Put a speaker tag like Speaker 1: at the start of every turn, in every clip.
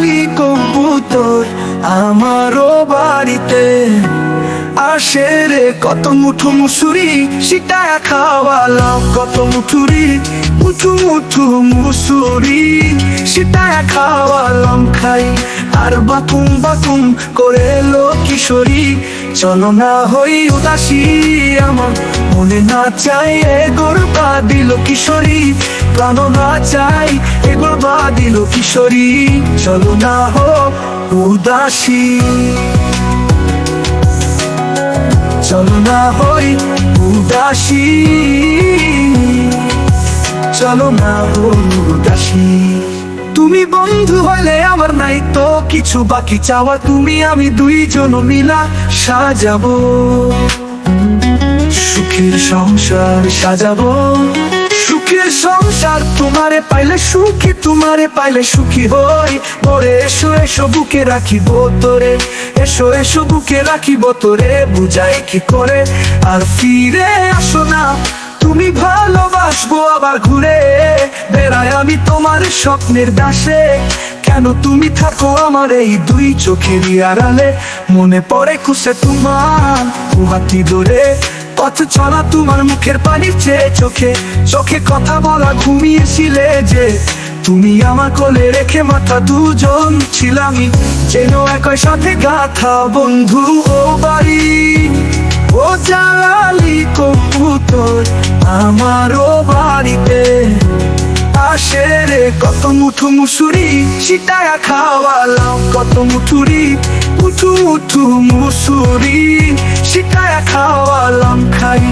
Speaker 1: জালালি কবুতর আমারও বাড়িতে আসে রে, কত মুঠো মুসুরি সিটায় খাওয়ালাম, কত মুঠু মুঠু মুসুরি সিটায় খাওয়ালাম খাই। আর বাকুম করে এলো কিশোরী, চলো না হই উদাসী, আমার মনে না চাই এগোর পা দিল কিশোরী, প্রাণ না চাই এগোর পা দিল কিশোরী, চলো না হো উদাসী, চলো না হই উদাসী, চলো না হই উদাসী। তুমি বন্ধু হলে আমার নাই তো কিছু বাকি চাওয়া, তুমি আমি দুইজন মিলা সাজাবো সুখের সংসার সাজাবো, সুখের সংসার। তোমারে পাইলে সুখী, তোমারে পাইলে সুখী হই। ওরে এসো এসো বুকে রাখিব তোরে, এসো এসো বুকে রাখিব তোরে, বুঝাই কি করে আর ফিরে আসো না। তুমি ভালোবাসবো আবার ঘুরে বেড়ায় আমি তোমার স্বপ্নের দাসে, কেন তুমি থাকো আমার এই দুই চোখের আড়ালে। মনে পড়ে খুশে তোমার হাতি ধরে পথ চলা, তোমার মুখের পানির চেয়ে চোখে চোখে কথা বলা, ঘুমিয়েছিলে যে তুমি আমার কোলে রেখে মাথা দুজন ছিলামই যেন একই সাথে গাথা বন্ধু ও বাড়ি। ও জালালি কবুতর আমারও বাড়িতে আসে রে, কত মুঠো মুসুরি সিটায়া খাওয়ালাম, কত মুঠু মুঠু মুসুরি সিটায়া খাওয়ালাম খাই।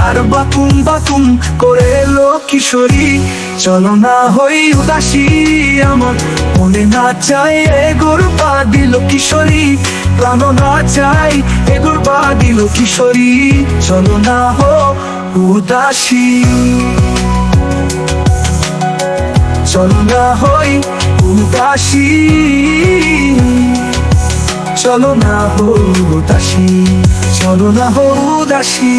Speaker 1: আর বাকুম করে এলো কিশোরী, চলো না হই উদাসী, আমার মনে না চাই এগোর পা দিল কিশোরী, প্রাণ না চাই এগোর পা দিল কিশোরী, চলো না হো উদাসী, চলো না হই উদাসী, চলো না হো উদাসী, চলো না হো উদাসী।